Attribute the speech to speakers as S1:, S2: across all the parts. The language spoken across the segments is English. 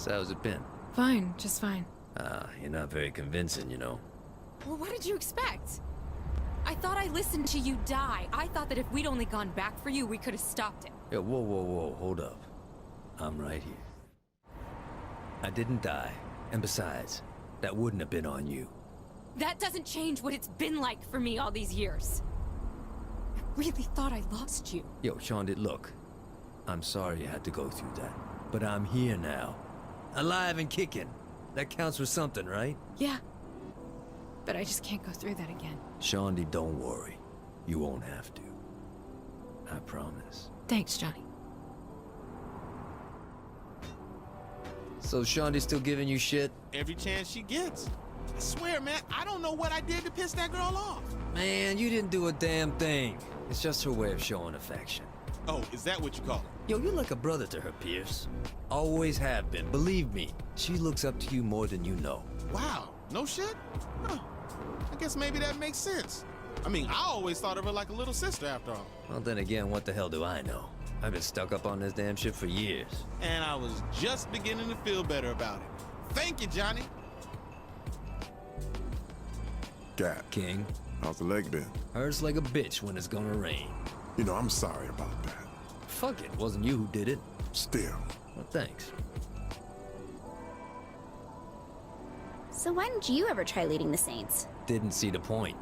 S1: how's it been?
S2: Fine, just fine.
S1: You're not very convincing, you know.
S2: Well, what did you expect? I thought I listened to you die. I thought that if we'd only gone back for you, we could have stopped it.
S1: Yo, whoa, hold up. I'm right here. I didn't die, and besides, that wouldn't have been on you.
S2: That doesn't change what it's been like for me all these years. I really thought I lost you.
S1: Yo, Shaundi, look. I'm sorry you had to go through that, but I'm here now. Alive and kicking. That counts for something, right?
S2: Yeah. But I just can't go through that again.
S1: Shaundi, don't worry. You won't have to. I promise.
S2: Thanks, Johnny.
S1: So Shaundi's still giving you shit?
S3: Every chance she gets. I swear, man, I don't know what I did to piss that girl off.
S1: Man, you didn't do a damn thing. It's just her way of showing affection.
S3: Oh, is that what you call it?
S1: Yo, you're like a brother to her, Pierce. Always have been. Believe me, she looks up to you more than you know.
S3: Wow, no shit? Huh. I guess maybe that makes sense. I mean, I always thought of her like a little sister after all.
S1: Well, then again, what the hell do I know? I've been stuck up on this damn shit for years.
S3: And I was just beginning to feel better about it. Thank you, Johnny.
S4: Gat,
S1: King,
S4: how's the leg been?
S1: hurts like a bitch when it's gonna rain.
S4: You know, I'm sorry about that.
S1: Fuck it, wasn't you who did it.
S4: Still.
S1: Well, thanks.
S5: So why didn't you ever try leading the Saints?
S1: Didn't see the point.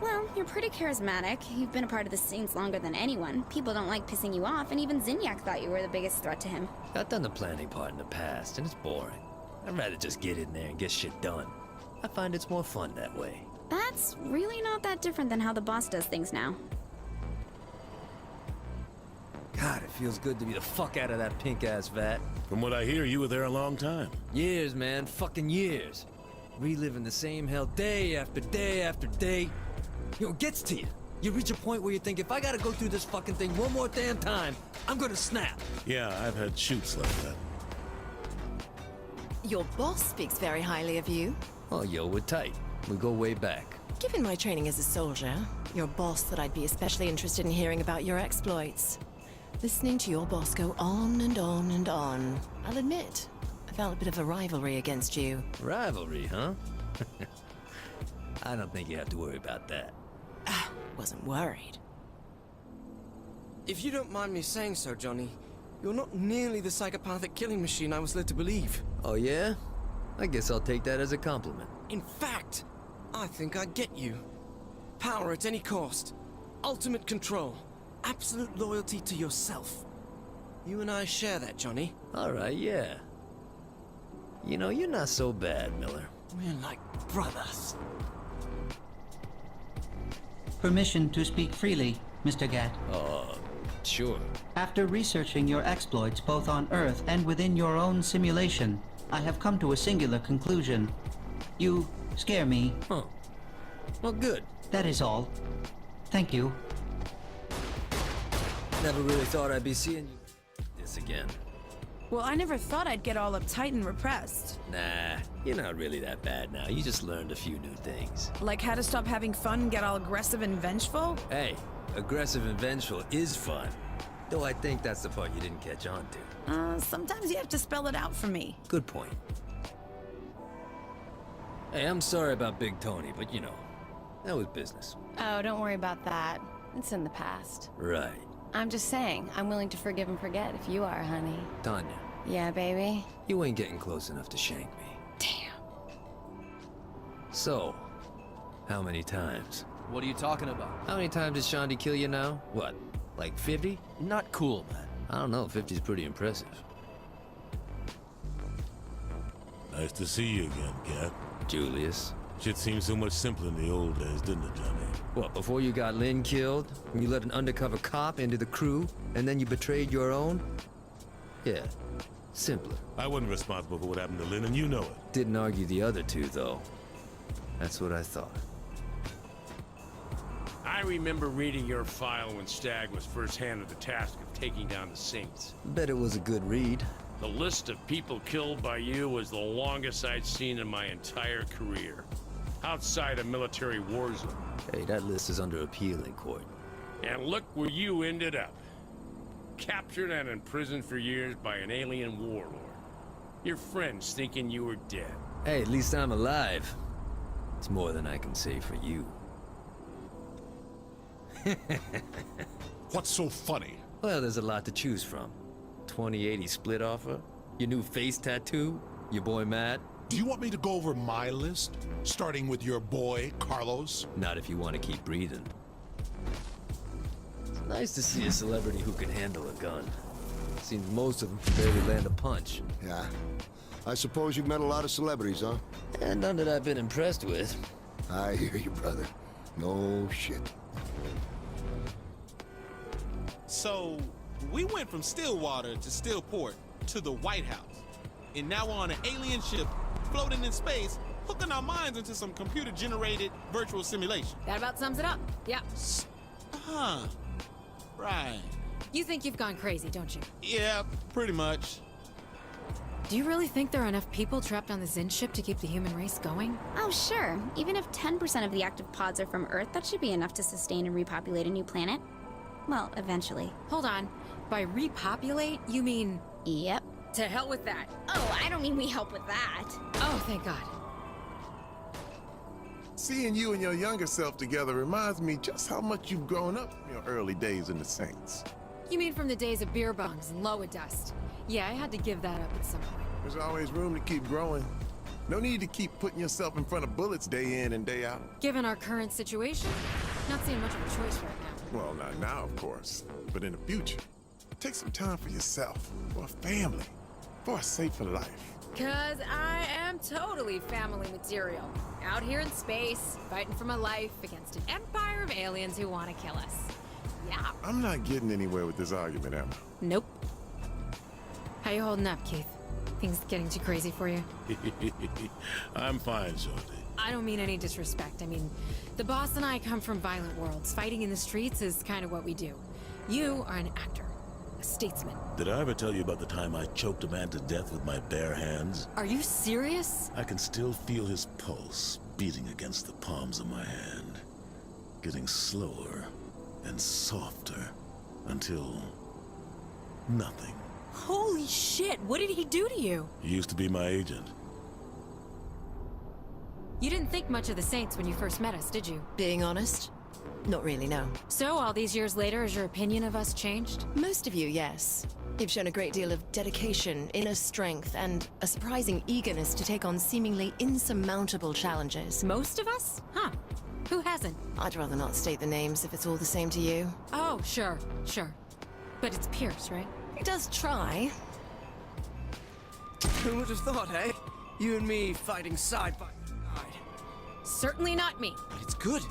S5: Well, you're pretty charismatic. You've been a part of the Saints longer than anyone. People don't like pissing you off, and even Zinyak thought you were the biggest threat to him.
S1: I've done the planning part in the past, and it's boring. I'd rather just get in there and get shit done. I find it's more fun that way.
S5: That's really not that different than how the boss does things now.
S1: God, it feels good to be the fuck out of that pink-ass vat.
S6: From what I hear, you were there a long time.
S1: Years, man. Fucking years. Reliving the same hell day after day after day. Yo, it gets to you. You reach a point where you think, if I gotta go through this fucking thing one more damn time, I'm gonna snap.
S6: Yeah, I've had shoots like that.
S7: Your boss speaks very highly of you.
S1: Oh, yo, we're tight. We go way back.
S7: Given my training as a soldier, your boss thought I'd be especially interested in hearing about your exploits. Listening to your boss go on and on and on, I'll admit, I felt a bit of a rivalry against you.
S1: Rivalry, huh? I don't think you have to worry about that.
S7: Wasn't worried.
S8: If you don't mind me saying so, Johnny, you're not nearly the psychopathic killing machine I was led to believe.
S1: Oh, yeah? I guess I'll take that as a compliment.
S8: In fact, I think I get you. Power at any cost. Ultimate control. Absolute loyalty to yourself. You and I share that, Johnny.
S1: All right, yeah. You know, you're not so bad, Miller.
S8: We're like brothers.
S9: Permission to speak freely, Mr. Gat.
S1: Sure.
S9: After researching your exploits both on Earth and within your own simulation, I have come to a singular conclusion. You scare me.
S1: Huh. Well, good.
S9: That is all. Thank you.
S1: Never really thought I'd be seeing you this again.
S10: Well, I never thought I'd get all uptight and repressed.
S1: Nah, you're not really that bad now. You just learned a few new things.
S10: Like how to stop having fun and get all aggressive and vengeful?
S1: Hey, aggressive and vengeful is fun. Though I think that's the part you didn't catch on to.
S10: Sometimes you have to spell it out for me.
S1: Good point. Hey, I'm sorry about Big Tony, but you know, that was business.
S11: Oh, don't worry about that. It's in the past.
S1: Right.
S11: I'm just saying, I'm willing to forgive and forget if you are, honey.
S1: Tanya,
S11: Yeah, baby?
S1: you ain't getting close enough to shank me.
S11: Damn.
S1: So, how many times?
S12: What are you talking about?
S1: How many times did Shaundi kill you now? What, like 50?
S12: Not cool, man.
S1: I don't know, 50's pretty impressive.
S6: Nice to see you again, Gat.
S1: Julius.
S6: Shit seemed so much simpler in the old days, didn't it, Johnny?
S1: What, before you got Lynn killed, and you let an undercover cop into the crew, and then you betrayed your own? Yeah, simpler.
S6: I wasn't responsible for what happened to Lynn, and you know it.
S1: Didn't argue the other two, though. That's what I thought.
S13: I remember reading your file when Stagg was first handed the task of taking down the Saints.
S1: Bet it was a good read.
S13: The list of people killed by you was the longest I'd seen in my entire career. Outside a military war zone.
S1: Hey, that list is under appeal in court.
S13: And look where you ended up. Captured and imprisoned for years by an alien warlord. Your friends thinking you were dead.
S1: Hey, at least I'm alive. It's more than I can say for you.
S14: What's so funny?
S1: Well, there's a lot to choose from. 2080 split offer, your new face tattoo, your boy Matt.
S14: Do you want me to go over my list? Starting with your boy, Carlos?
S1: Not if you want to keep breathing. It's nice to see a celebrity who can handle a gun. Seems most of them can barely land a punch.
S15: Yeah. I suppose you've met a lot of celebrities, huh?
S1: And none that I've been impressed with.
S15: I hear you, brother. No shit.
S3: So, we went from Stillwater to Stillport to the White House. And now we're on an alien ship floating in space, hooking our minds into some computer-generated virtual simulation.
S2: That about sums it up. Yeah.
S3: Huh. Right.
S2: You think you've gone crazy, don't you?
S3: Yeah, pretty much.
S2: Do you really think there are enough people trapped on the Zin ship to keep the human race going?
S5: Oh, sure. Even if 10% of the active pods are from Earth, that should be enough to sustain and repopulate a new planet. Well, eventually.
S2: Hold on. By repopulate, you mean...
S5: Yep.
S2: To hell with that.
S5: Oh, I don't mean we help with that.
S2: Oh, thank God.
S4: Seeing you and your younger self together reminds me just how much you've grown up in your early days in the Saints.
S2: You mean from the days of beer bongs and Loa dust? Yeah, I had to give that up at some point.
S4: There's always room to keep growing. No need to keep putting yourself in front of bullets day in and day out.
S2: Given our current situation, not seeing much of a choice right now.
S4: Well, not now, of course, but in the future. Take some time for yourself, for a family, for a safer life.
S2: 'Cause I am totally family material. Out here in space, fighting for my life against an empire of aliens who want to kill us. Yeah.
S4: I'm not getting anywhere with this argument, Emma.
S2: Nope. How you holding up, Keith? Things getting too crazy for you?
S6: I'm fine, Shorty.
S2: I don't mean any disrespect. I mean, the boss and I come from violent worlds. Fighting in the streets is kind of what we do. You are an actor, a statesman.
S6: Did I ever tell you about the time I choked a man to death with my bare hands?
S2: Are you serious?
S6: I can still feel his pulse beating against the palms of my hand, getting slower and softer until nothing.
S2: Holy shit, what did he do to you?
S6: He used to be my agent.
S2: You didn't think much of the Saints when you first met us, did you?
S7: Being honest, not really, no.
S2: So, all these years later, has your opinion of us changed?
S7: Most of you, yes. You've shown a great deal of dedication, inner strength, and a surprising eagerness to take on seemingly insurmountable challenges.
S2: Most of us? Huh. Who hasn't?
S7: I'd rather not state the names if it's all the same to you.
S2: Oh, sure. But it's Pierce, right?
S7: He does try.
S8: Who would have thought, eh? You and me fighting side by side.
S2: Certainly not me.
S8: But it's good.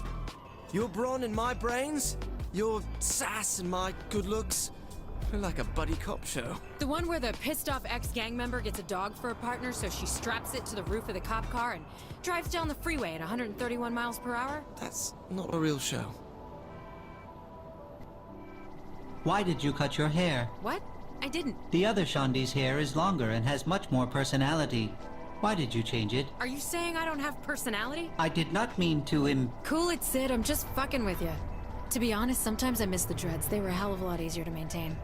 S8: Your brawn and my brains, your sass and my good looks. We're like a buddy cop show.
S2: The one where the pissed off ex-gang member gets a dog for a partner, so she straps it to the roof of the cop car and drives down the freeway at 131 miles per hour?
S8: That's not a real show.
S9: Why did you cut your hair?
S2: What? I didn't.
S9: The other Shandi's hair is longer and has much more personality. Why did you change it?
S2: Are you saying I don't have personality?
S9: I did not mean to
S2: Cool it, Sid. I'm just fucking with you. To be honest, sometimes I miss the dreads. They were a hell of a lot easier to maintain.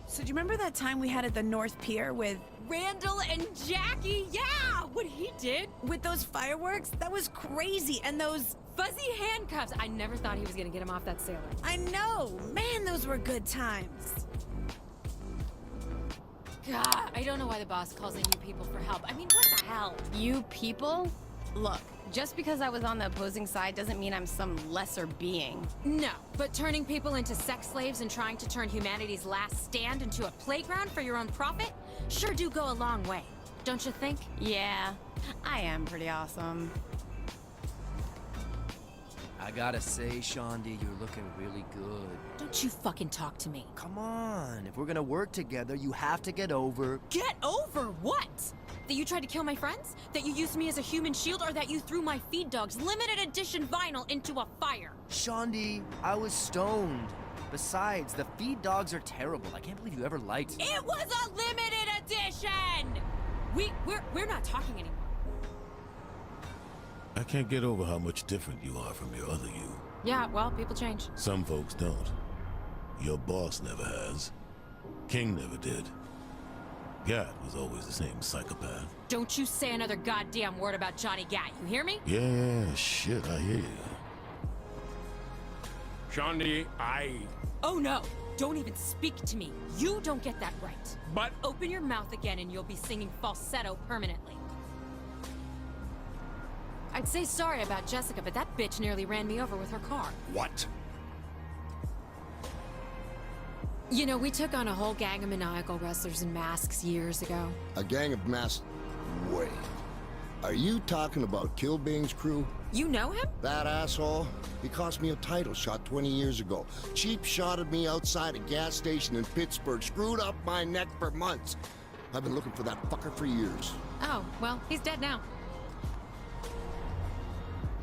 S10: So do you remember that time we had at the North Pier with...
S2: Randall and Jackie? Yeah! What he did?
S10: With those fireworks? That was crazy. And those...
S2: fuzzy handcuffs. I never thought he was gonna get him off that sailor.
S10: I know! Man, those were good times.
S2: God, I don't know why the boss calls in you people for help. I mean, what the hell?
S11: You people? Look, just because I was on the opposing side doesn't mean I'm some lesser being.
S2: No, but turning people into sex slaves and trying to turn humanity's last stand into a playground for your own profit sure do go a long way, don't you think?
S11: Yeah, I am pretty awesome.
S12: I gotta say, Shaundi, you're looking really good.
S2: Don't you fucking talk to me.
S12: Come on, if we're gonna work together, you have to get over...
S2: Get over what? That you tried to kill my friends? That you used me as a human shield? Or that you threw my feed dogs limited edition vinyl into a fire?
S12: Shaundi, I was stoned. Besides, the feed dogs are terrible. I can't believe you ever liked...
S2: It was a limited edition! We're not talking anymore.
S6: I can't get over how much different you are from your other you.
S2: Yeah, well, people change.
S6: Some folks don't. Your boss never has. King never did. Gat was always the same psychopath.
S2: Don't you say another goddamn word about Johnny Gat, you hear me?
S6: Yeah, shit, I hear you.
S13: Shaundi,
S2: Oh no! Don't even speak to me. You don't get that right.
S13: But...
S2: Open your mouth again and you'll be singing falsetto permanently. I'd say sorry about Jessica, but that bitch nearly ran me over with her car.
S14: What?
S2: You know, we took on a whole gang of maniacal wrestlers in masks years ago.
S15: A gang of masked... Wait. Are you talking about Killbang's crew?
S2: You know him?
S15: That asshole? He cost me a title shot 20 years ago. Cheap shotted me outside a gas station in Pittsburgh. Screwed up my neck for months. I've been looking for that fucker for years.
S2: Oh, well, he's dead now.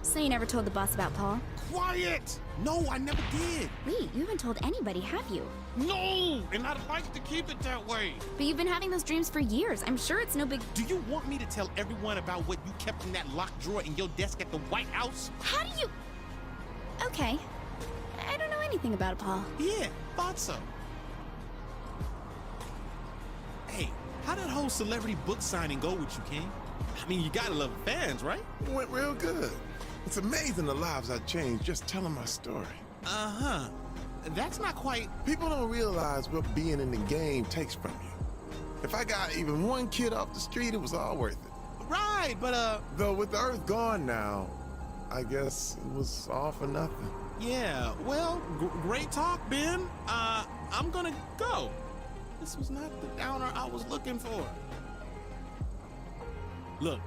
S5: So you never told the boss about Paul?
S3: Quiet! No, I never did.
S5: Wait, you haven't told anybody, have you?
S3: No! And I'd like to keep it that way.
S5: But you've been having those dreams for years. I'm sure it's no big...
S3: Do you want me to tell everyone about what you kept in that locked drawer in your desk at the White House?
S5: How do you... Okay. I don't know anything about it, Paul.
S3: Yeah, thought so. Hey, how did whole celebrity book signing go with you, King? I mean, you gotta love fans, right?
S4: It went real good. It's amazing the lives I changed just telling my story.
S3: Uh-huh. That's not quite...
S4: People don't realize what being in the game takes from you. If I got even one kid off the street, it was all worth it.
S3: Right, but
S4: Though with the Earth gone now, I guess it was all for nothing.
S3: Yeah, well, great talk, Ben. I'm gonna go. This was not the downer I was looking for. Look,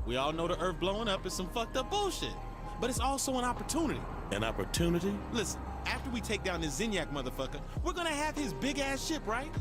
S3: we all know the Earth blowing up is some fucked up bullshit. But it's also an opportunity.
S6: An opportunity?
S3: Listen, after we take down this Zinyak motherfucker, we're gonna have his big-ass ship, right?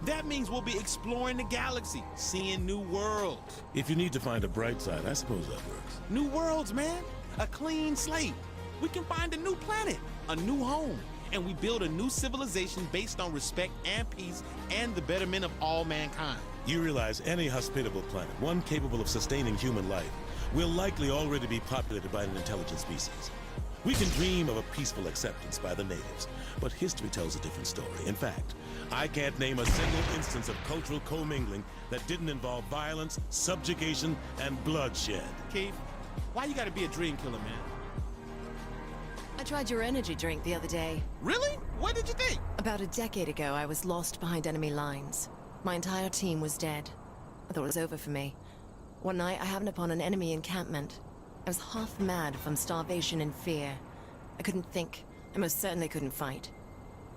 S3: That means we'll be exploring the galaxy, seeing new worlds.
S6: If you need to find a bright side, I suppose that works.
S3: New worlds, man. A clean slate. We can find a new planet, a new home, and we build a new civilization based on respect and peace and the betterment of all mankind.
S6: You realize any hospitable planet, one capable of sustaining human life, will likely already be populated by an intelligent species. We can dream of a peaceful acceptance by the natives, but history tells a different story. In fact, I can't name a single instance of cultural commingling that didn't involve violence, subjugation, and bloodshed.
S3: Keith, why you gotta be a dream killer, man?
S7: I tried your energy drink the other day.
S3: Really? What did you think?
S7: About a decade ago, I was lost behind enemy lines. My entire team was dead. I thought it was over for me. One night, I happened upon an enemy encampment. I was half mad from starvation and fear. I couldn't think. I most certainly couldn't fight.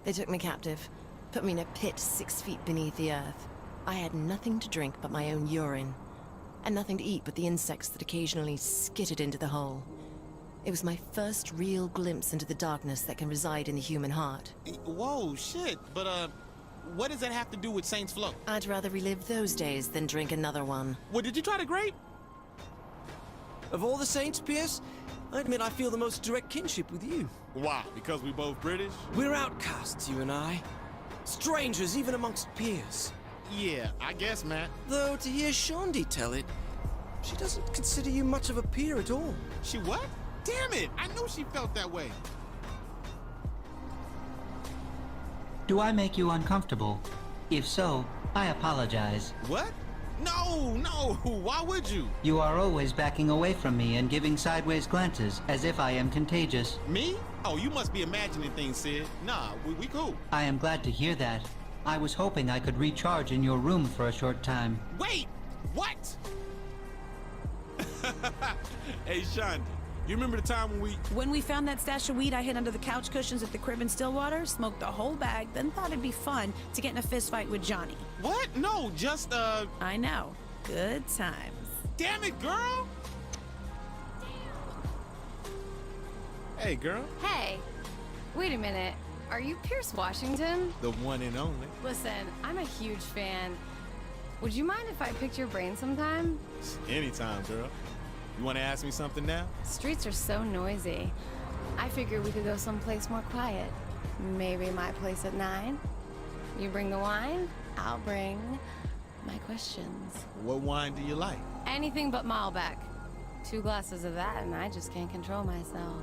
S7: They took me captive, put me in a pit 6 feet beneath the earth. I had nothing to drink but my own urine, and nothing to eat but the insects that occasionally skittered into the hole. It was my first real glimpse into the darkness that can reside in the human heart.
S3: Whoa, shit. But, what does that have to do with Saints Flow?
S7: I'd rather relive those days than drink another one.
S3: Well, did you try the grape?
S8: Of all the Saints, Pierce, I admit I feel the most direct kinship with you.
S3: Why? Because we both British?
S8: We're outcasts, you and I. Strangers, even amongst peers.
S3: Yeah, I guess, Matt.
S8: Though, to hear Shaundi tell it, she doesn't consider you much of a peer at all.
S3: She what? Damn it! I knew she felt that way.
S9: Do I make you uncomfortable? If so, I apologize.
S3: What? No, no, why would you?
S9: You are always backing away from me and giving sideways glances, as if I am contagious.
S3: Me? Oh, you must be imagining things, Sid. Nah, we cool.
S9: I am glad to hear that. I was hoping I could recharge in your room for a short time.
S3: Wait! What? Hey, Shaundi, you remember the time
S10: When we found that stash of weed I hid under the couch cushions at the crib in Stillwater, smoked the whole bag, then thought it'd be fun to get in a fist fight with Johnny.
S3: What? No, just,
S10: I know. Good times.
S3: Damn it, girl! Hey, girl.
S11: Hey, wait a minute. Are you Pierce Washington?
S3: The one and only.
S11: Listen, I'm a huge fan. Would you mind if I picked your brain sometime?
S3: Anytime, girl. You want to ask me something now?
S11: Streets are so noisy. I figured we could go someplace more quiet. Maybe my place at 9? You bring the wine, I'll bring my questions.
S3: What wine do you like?
S11: Anything but Malbec. 2 glasses of that and I just can't control myself.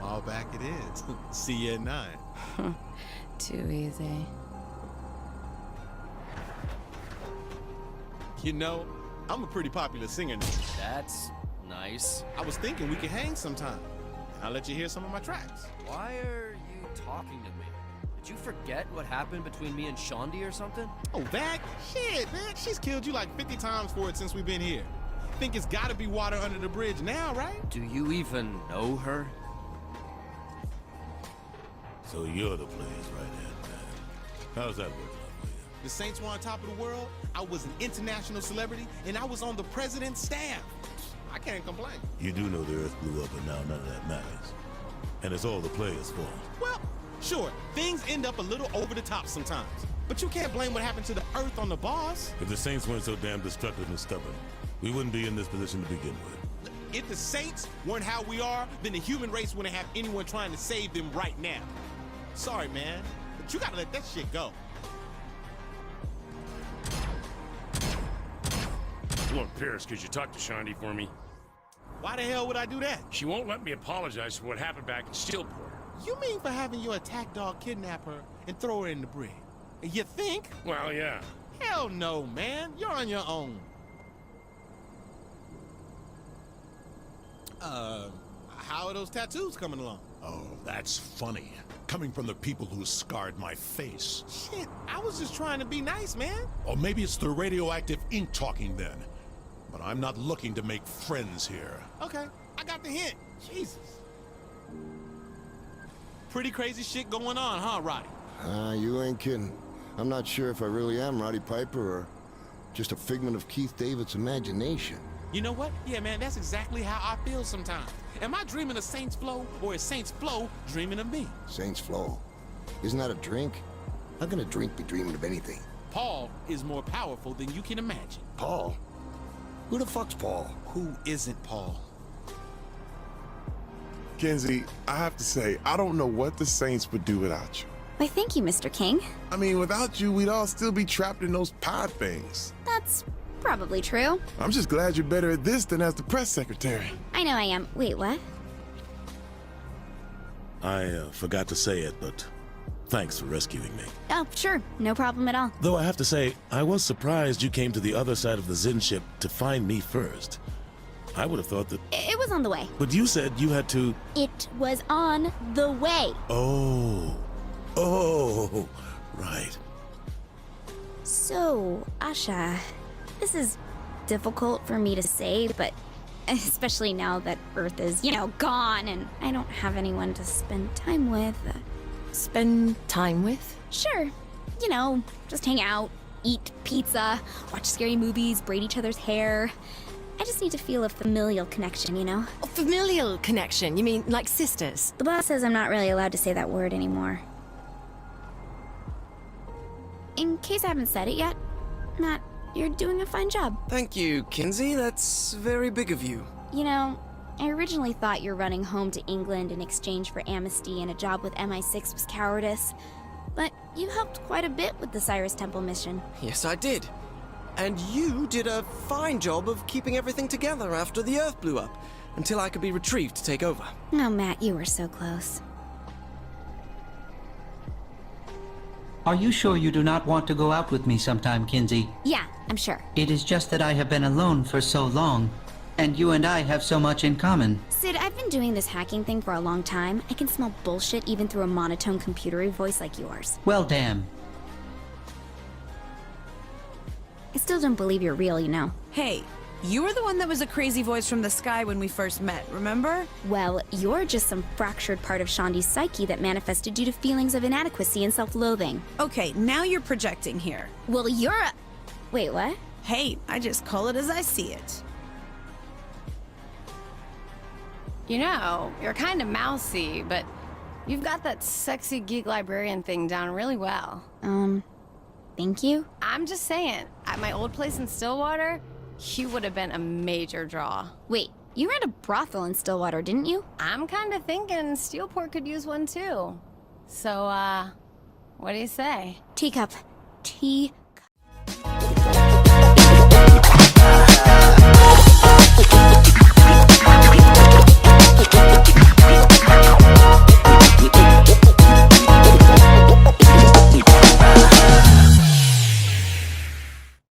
S3: Malbec it is. See you at 9.
S11: Too easy.
S3: You know, I'm a pretty popular singer now.
S12: That's nice.
S3: I was thinking we could hang sometime. I'll let you hear some of my tracks.
S12: Why are you talking to me? Did you forget what happened between me and Shondi or something?
S3: Oh, that? Shit, man. She's killed you like 50 times for it since we've been here. Think it's gotta be water under the bridge now, right?
S12: Do you even know her?
S6: So you're the player's right hand man. How's that working out for you?
S3: The Saints were on top of the world. I was an international celebrity, and I was on the president's staff. I can't complain.
S6: You do know the Earth blew up, and now none of that matters. And it's all the players' fault.
S3: Well, sure, things end up a little over the top sometimes. But you can't blame what happened to the Earth on the boss.
S6: If the Saints weren't so damn destructive and stubborn, we wouldn't be in this position to begin with.
S3: If the Saints weren't how we are, then the human race wouldn't have anyone trying to save them right now. Sorry, man, but you gotta let that shit go.
S13: Look, Pierce, could you talk to Shondi for me?
S3: Why the hell would I do that?
S13: She won't let me apologize for what happened back in Steelport.
S3: You mean for having your attack dog kidnap her and throw her in the brig? You think?
S13: Well, yeah.
S3: Hell no, man. You're on your own. How are those tattoos coming along?
S14: Oh, that's funny. Coming from the people who scarred my face.
S3: Shit, I was just trying to be nice, man.
S14: Or maybe it's the radioactive ink talking then. But I'm not looking to make friends here.
S3: Okay, I got the hint. Jesus. Pretty crazy shit going on, huh, Roddy?
S15: You ain't kidding. I'm not sure if I really am Roddy Piper or just a figment of Keith David's imagination.
S3: You know what? Yeah, man, that's exactly how I feel sometimes. Am I dreaming of Saints Flow, or is Saints Flow dreaming of me?
S15: Saints Flow. Isn't that a drink? How can a drink be dreaming of anything?
S3: Paul is more powerful than you can imagine.
S15: Paul? Who the fuck's Paul?
S3: Who isn't Paul?
S4: Kenzie, I have to say, I don't know what the Saints would do without you.
S5: Why, thank you, Mr. King.
S4: I mean, without you, we'd all still be trapped in those pod things.
S5: That's probably true.
S4: I'm just glad you're better at this than as the press secretary.
S5: I know I am. Wait, what?
S6: I forgot to say it, but thanks for rescuing me.
S5: Oh, sure. No problem at all.
S6: Though I have to say, I was surprised you came to the other side of the Zen ship to find me first. I would have thought that...
S5: It was on the way.
S6: But you said you had to...
S5: It was on the way.
S6: Oh, right.
S5: So, Asha, this is difficult for me to say, but especially now that Earth is, gone and I don't have anyone to spend time with.
S7: Spend time with?
S5: Sure. Just hang out, eat pizza, watch scary movies, braid each other's hair. I just need to feel a familial connection,
S7: A familial connection? You mean like sisters?
S5: The boss says I'm not really allowed to say that word anymore. In case I haven't said it yet, Matt, you're doing a fine job.
S8: Thank you, Kinsey. That's very big of you.
S5: I originally thought your running home to England in exchange for amnesty and a job with MI6 was cowardice, but you helped quite a bit with the Cyrus Temple mission.
S8: Yes, I did. And you did a fine job of keeping everything together after the Earth blew up, until I could be retrieved to take over.
S5: Oh, Matt, you were so close.
S9: Are you sure you do not want to go out with me sometime, Kinsey?
S5: Yeah, I'm sure.
S9: It is just that I have been alone for so long, and you and I have so much in common.
S5: Sid, I've been doing this hacking thing for a long time. I can smell bullshit even through a monotone computery voice like yours.
S9: Well, damn.
S5: I still don't believe you're real,
S10: Hey, you were the one that was a crazy voice from the sky when we first met, remember?
S5: Well, you're just some fractured part of Shondi's psyche that manifested due to feelings of inadequacy and self-loathing.
S10: Okay, now you're projecting here.
S5: Well, you're a... Wait, what?
S10: Hey, I just call it as I see it.
S11: You're kind of mousy, but you've got that sexy geek librarian thing down really well.
S5: Thank you?
S11: I'm just saying, at my old place in Stillwater, you would have been a major draw.
S5: Wait, you ran a brothel in Stillwater, didn't you?
S11: I'm kind of thinking Steelport could use one too. So, what do you say?
S5: Teacup. Teacup.